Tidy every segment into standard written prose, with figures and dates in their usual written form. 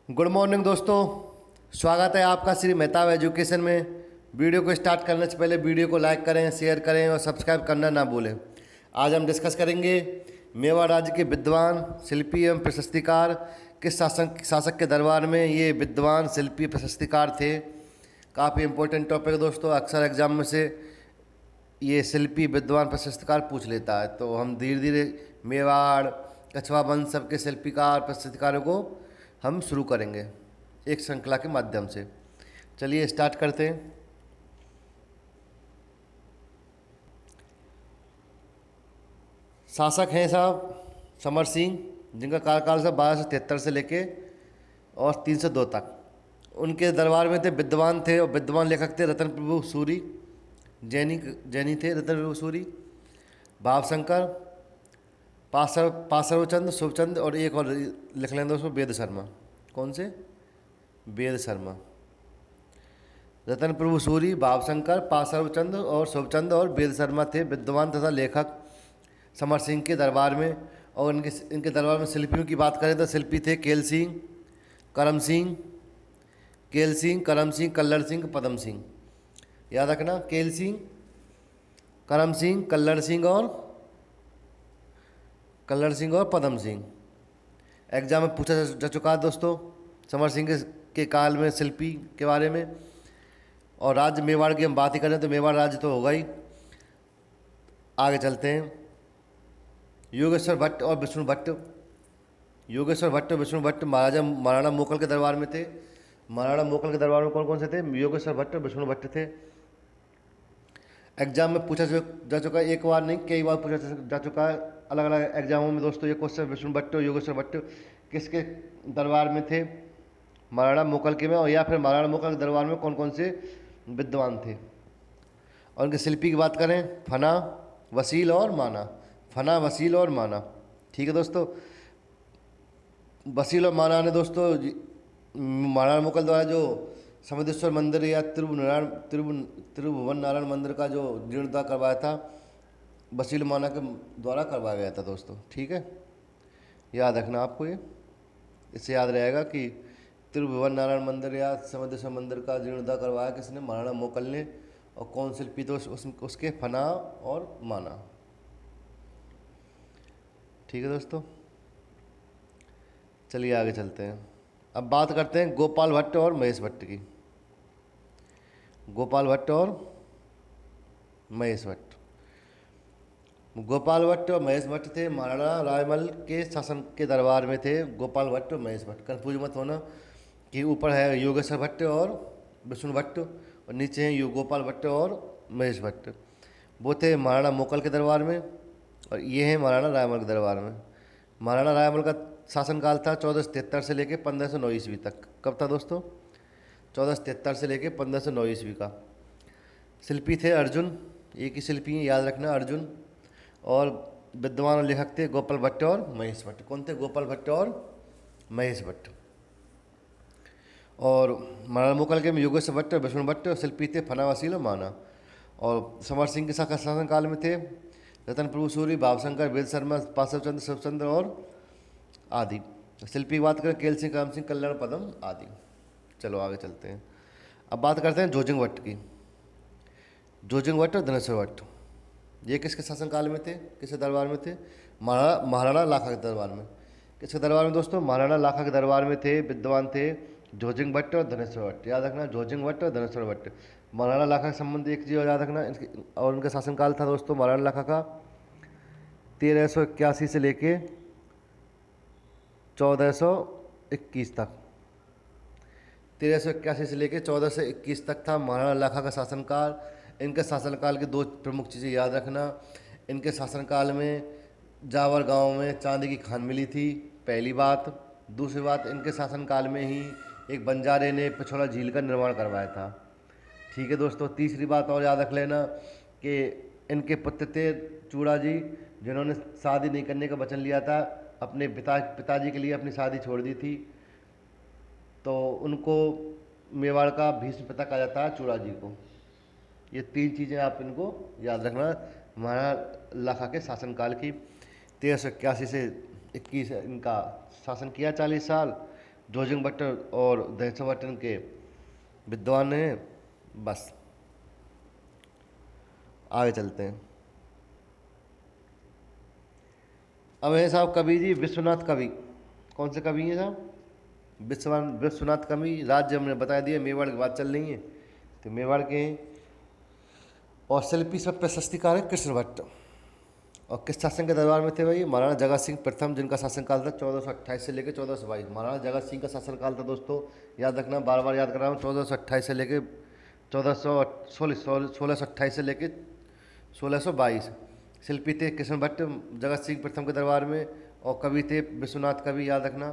Good morning दोस्तों। स्वागत है आपका श्री मेहताब एजुकेशन में। वीडियो को स्टार्ट करने से पहले वीडियो को लाइक करें, शेयर करें और सब्सक्राइब करना ना भूलें। आज हम डिस्कस करेंगे मेवाड़ राज्य के विद्वान शिल्पी एवं प्रशस्तिकार किस शासक के दरबार में ये विद्वान शिल्पी प्रशस्तिकार थे। काफ़ी इंपॉर्टेंट टॉपिक है दोस्तों, अक्सर एग्जाम में से ये शिल्पी विद्वान प्रशस्तिकार पूछ लेता है। तो हम धीरे धीरे मेवाड़ कछवा वंश सबके शिल्पीकार प्रशस्तिकारों को हम शुरू करेंगे एक श्रृंखला के माध्यम से। चलिए स्टार्ट करते हैं। शासक हैं साहब समर सिंह, जिनका कार्यकाल साहब 1273 से लेके और 302 तक। उनके दरबार में थे विद्वान थे और विद्वान लेखक थे रतन प्रभु सूरी, जैनी थे रतन प्रभु सूरी, भावशंकर, पासरवचंद, शुभचंद और एक और लिख लेंगे दोस्तों वेद शर्मा। कौन से? वेद शर्मा। रतन प्रभु सूरी, भावशंकर, पासरवचंद और शुभचंद और वेद शर्मा थे विद्वान तथा लेखक समर सिंह के दरबार में। और इनके दरबार में शिल्पियों की बात करें तो शिल्पी थे केल सिंह, करम सिंह, कल्लड़ सिंह, पदम सिंह। याद रखना, केल सिंह, करम सिंह, कल्लड़ सिंह और पदम सिंह। एग्जाम में पूछा जा चुका है दोस्तों समर सिंह के काल में शिल्पी के बारे में। और राज्य मेवाड़ की हम बात ही करें तो मेवाड़ राज्य तो होगा ही। आगे चलते हैं। योगेश्वर भट्ट और विष्णु भट्ट। विष्णु भट्ट महाराणा मोकल के दरबार में थे। महाराणा मोकल के दरबार में कौन कौन से थे? योगेश्वर भट्ट और विष्णु भट्ट थे। एग्जाम में पूछा जा चुका है, एक बार नहीं कई बार पूछा जा चुका है अलग अलग एग्जामों में दोस्तों ये क्वेश्चन। विष्णु भट्ट और योगेश्वर भट्ट किसके दरबार में थे? महाराणा मोकल के में। और या फिर महाराणा मोकल के दरबार में कौन कौन से विद्वान थे? और उनके शिल्पी की बात करें फना, वसील और माना। फना, वसील और माना। ठीक है दोस्तों। वसील और माना ने दोस्तों महाराणा मोकल द्वारा जो समुद्रेश्वर मंदिर या त्रिभुवन नारायण मंदिर का जो जीर्णोद्धार करवाया था वसील माना के द्वारा करवाया गया था दोस्तों। ठीक है, याद रखना आपको ये, इससे याद रहेगा कि त्रिभुवन नारायण मंदिर या समुद्रेश्वर मंदिर का जीर्णोद्धार करवाया किसने? महाराणा मोकल ने। और कौन शिल्पी तो उसके फना और माना। ठीक है दोस्तों, चलिए आगे चलते हैं। अब बात करते हैं गोपाल भट्ट और महेश भट्ट की। गोपाल भट्ट और महेश भट्ट। गोपाल भट्ट और महेश भट्ट थे महाराणा रायमल के शासन के दरबार में थे। गोपाल भट्ट और महेश भट्ट, कंफ्यूज मत होना कि ऊपर है योगेश्वर भट्ट और विष्णु भट्ट और नीचे हैं गोपाल भट्ट और महेश भट्ट। वो थे महाराणा मोकल के दरबार में और ये हैं महाराणा रायमल के दरबार में। महाराणा रायमल का शासनकाल था 1473 से लेकर 1509 ईस्वी तक। कब था दोस्तों? 1473 से लेकर 1509 ईस्वी का। शिल्पी थे अर्जुन, एक ही शिल्पी हैं, याद रखना अर्जुन। और विद्वान और लेखक थे गोपाल भट्ट और महेश भट्ट। कौन थे? गोपाल भट्ट और महेश भट्ट। और महाराणा मोकल के में योगेश्वर भट्ट और विष्णु भट्ट और शिल्पी थे फना, वसील और माना। और समर सिंह के शासनकाल में थे रतन प्रभु सूरी, भावशंकर, वेद शर्मा, पासवचंद, शिवचंद्र और आदि। शिल्पी की बात करें केल सिंह, काम सिंह, कल्याण, पदम आदि। चलो आगे चलते हैं। अब बात करते हैं जोजिंग भट्ट की। जोजिंग भट्ट और धनेश्वर भट्ट, ये किसके शासनकाल में थे? किसके दरबार में थे? महाराणा लाखा के दरबार में। किसके दरबार में दोस्तों? महाराणा लाखा के दरबार में थे विद्वान थे जोजिंग भट्ट और धनेश्वर भट्ट। याद रखना, जोजिंग भट्ट और धनेश्वर भट्ट। महाराणा लाखा के संबंध एक चीज़ याद रखना, और उनका शासनकाल था दोस्तों महाराणा लाखा का 1381 से लेके 1421 तक। 1381 से लेकर 1421 तक था महाराणा लाखा का शासनकाल। इनके शासनकाल की दो प्रमुख चीज़ें याद रखना। इनके शासनकाल में जावर गांव में चांदी की खान मिली थी, पहली बात। दूसरी बात, इनके शासनकाल में ही एक बंजारे ने पिछोला झील का निर्माण करवाया था। ठीक है दोस्तों। तीसरी बात और याद रख लेना कि इनके पुत्र थे चूड़ा जी, जिन्होंने शादी नहीं करने का वचन लिया था, अपने पिताजी के लिए अपनी शादी छोड़ दी थी। तो उनको मेवाड़ का भीष्म पिता कहा जाता है चूड़ा जी को। ये तीन चीज़ें आप इनको याद रखना महाराणा लाखा के शासनकाल की। 1381 से 21 इनका शासन किया 40 साल। जोजिंग भट्ट और दहशत भट्ट इनके विद्वान हैं। बस आगे चलते हैं। अब है साहब कवि जी विश्वनाथ कवि। कौन से कवि हैं साहब? विश्वनाथ कवि। राज्य हमने बता दिया, मेवाड़ की बात चल रही है तो मेवाड़ के हैं। और शिल्पी सब प्रशस्तिकार है कृष्ण भट्ट। और किस शासन के दरबार में थे भाई? महाराणा जगत सिंह प्रथम, जिनका शासनकाल था 1428 से लेकर 1422। महाराणा जगत सिंह का शासनकाल था दोस्तों, याद रखना, बार बार याद कर रहा हूँ, 1428 से लेकर 1628 से लेकर 1622। शिल्पी थे कृष्ण भट्ट जगत सिंह प्रथम के दरबार में, और कवि थे विश्वनाथ कवि, याद रखना,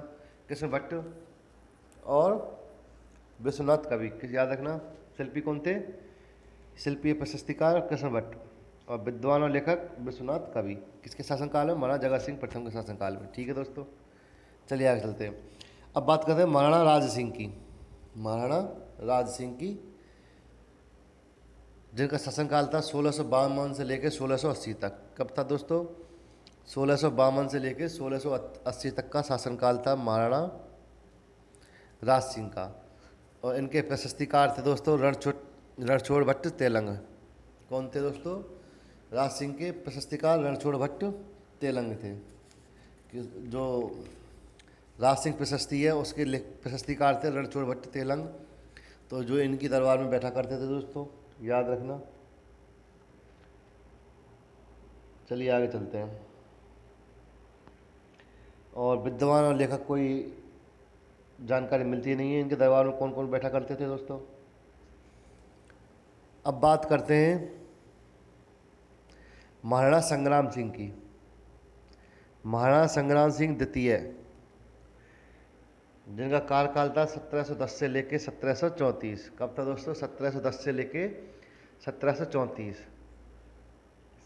कृष्ण भट्ट और विश्वनाथ कवि, किस याद रखना। शिल्पी कौन थे? शिल्पी प्रशस्तिकार कृष्ण भट्ट, और विद्वान और लेखक विश्वनाथ कवि। किसके शासनकाल में? महाराणा जगत सिंह प्रथम के शासनकाल में। ठीक है दोस्तों, चलिए आगे चलते हैं। अब बात करते हैं महाराणा राज सिंह की। महाराणा राज सिंह की, जिनका शासनकाल था 1652 से लेकर 1680 तक। कब था दोस्तों? 1652 से लेकर 1680 तक का शासनकाल था महाराणा राज सिंह का। और इनके प्रशस्तिकार थे दोस्तों रणछोड़ भट्ट तेलंग। कौन थे दोस्तों? राज सिंह के प्रशस्तिकार रणछोड़ भट्ट तेलंग थे। कि जो राज सिंह प्रशस्ति है उसके प्रशस्तिकार थे रणछोड़ भट्ट तेलंग। तो जो इनकी दरबार में बैठा करते थे दोस्तों, याद रखना। चलिए आगे चलते हैं। और विद्वान और लेखक कोई जानकारी मिलती नहीं है, इनके दरबार में कौन कौन बैठा करते थे दोस्तों। अब बात करते हैं महाराणा संग्राम सिंह की। महाराणा संग्राम सिंह द्वितीय, जिनका कार्यकाल था 1710 से लेके 1734। कब था दोस्तों? 1710 से लेके 1734।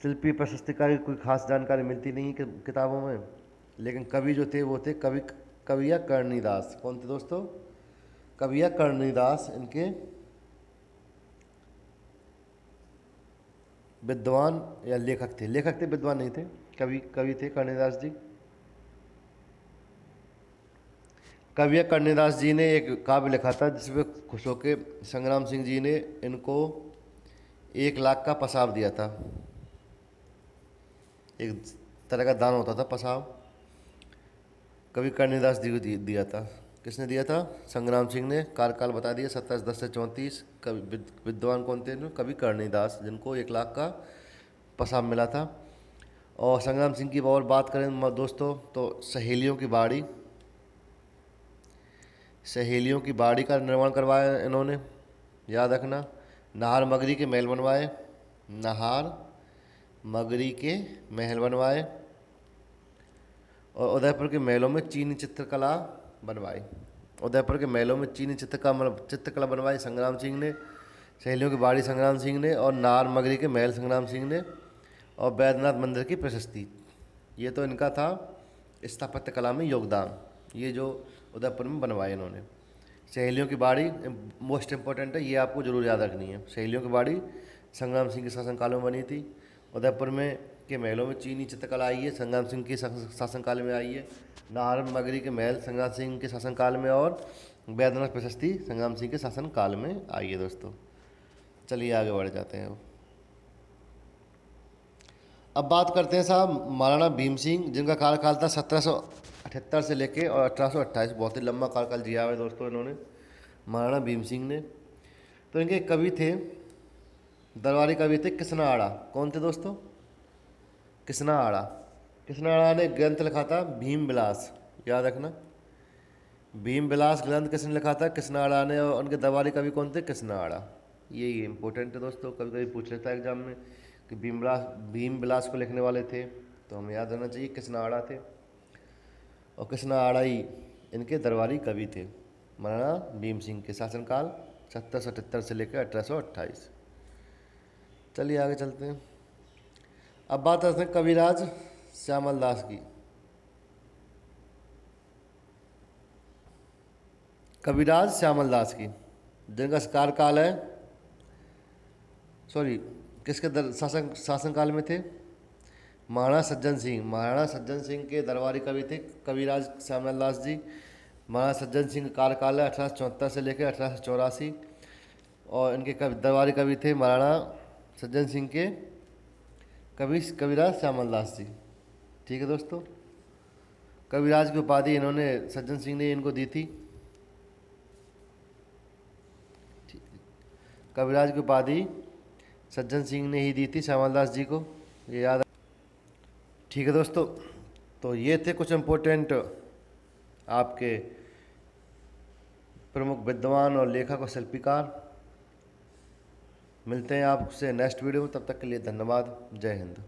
शिल्पी प्रशस्तिकार की कोई खास जानकारी मिलती नहीं है किताबों में, लेकिन कवि जो थे वो थे कविया कर्णिदास। कौन थे दोस्तों? कविया कर्णिदास इनके विद्वान या लेखक थे। लेखक थे, विद्वान नहीं थे, कवि थे कर्णिदास जी। कविया कर्णिदास जी ने एक काव्य लिखा था जिसमें खुश होके संग्राम सिंह जी ने इनको 1 लाख का पसाव दिया था। एक तरह का दान होता था पसाव, कवि कर्णिदास जी को दिया था। किसने दिया था? संग्राम सिंह ने। कार्यकाल बता दिया 1710 से 34। कवि विद्वान कौन थे? कवि कर्णिदास, जिनको 1 लाख का पसाव मिला था। और संग्राम सिंह की और बात करें दोस्तों तो सहेलियों की बाड़ी का निर्माण करवाया इन्होंने, याद रखना। नाहर मगरी के महल बनवाए, नाहर मगरी के महल बनवाए। और उदयपुर के महलों में चीनी चित्रकला बनवाई। उदयपुर के महलों में चीनी चित्रकला बनवाई संग्राम सिंह ने। सहेलियों की बाड़ी संग्राम सिंह ने, और नाहर मगरी के महल संग्राम सिंह ने, और वैद्यनाथ मंदिर की प्रशस्ति। ये तो इनका था स्थापत्य कला में योगदान, ये जो उदयपुर में बनवाए इन्होंने। सहेलियों की बाड़ी मोस्ट इम्पोर्टेंट है, ये आपको जरूर याद रखनी है। सहेलियों की बाड़ी संग्राम सिंह के शासनकाल में बनी थी। उदयपुर में के महलों में चीनी चित्रकला आई है, संग्राम सिंह के शासनकाल में आई है। नाहर मगरी के महल संग्राम सिंह के शासनकाल में, और वैद्यनाथ प्रशस्ति संग्राम सिंह के शासनकाल में आई है दोस्तों। चलिए आगे बढ़ जाते हैं। अब बात करते हैं साहब महाराणा भीम सिंह, जिनका कार्यकाल था 1778 से लेके और 1828। बहुत ही लंबा कार्यकाल जिया है दोस्तों इन्होंने, महाराणा भीम सिंह ने। तो इनके कवि थे, दरबारी कवि थे कृष्णा आड़ा। कौन थे दोस्तों? कृष्णा आड़ा। कृष्णा आड़ा ने ग्रंथ लिखा था भीम विलास, याद रखना। भीम विलास ग्रंथ किसने लिखा था? कृष्णा आड़ा ने। और उनके दरबारी कवि कौन थे? कृष्णा आड़ा। ये इंपॉर्टेंट है दोस्तों, कभी कभी पूछ लेता है एग्जाम में कि भीम विलास को लिखने वाले थे, तो हमें याद रहना चाहिए कृष्णा आड़ा थे। और कृष्णा आड़ा ही इनके दरबारी कवि थे। महाराणा भीम सिंह के शासनकाल 1778 से लेकर 1828। चलिए आगे चलते हैं। अब बात करते हैं कविराज श्यामल दास की। कविराज श्यामल दास की, जिनका कार्यकाल है, सॉरी किसके शासनकाल में थे? महाराणा सज्जन सिंह। महाराणा सज्जन सिंह के दरबारी कवि थे कविराज श्यामल दास जी। महाराणा सज्जन सिंह का कार्यकाल है 1874 से लेकर 1884। और इनके दरबारी कवि थे महाराणा सज्जन सिंह के कविराज श्यामल दास जी। ठीक है दोस्तों, कविराज की उपाधि इन्होंने सज्जन सिंह ने इनको दी थी। कविराज की उपाधि सज्जन सिंह ने ही दी थी श्यामल दास जी को, ये याद। ठीक है दोस्तों, तो ये थे कुछ इम्पोर्टेंट आपके प्रमुख विद्वान और लेखक और शिल्पकार। मिलते हैं आपसे नेक्स्ट वीडियो में, तब तक के लिए धन्यवाद। जय हिंद।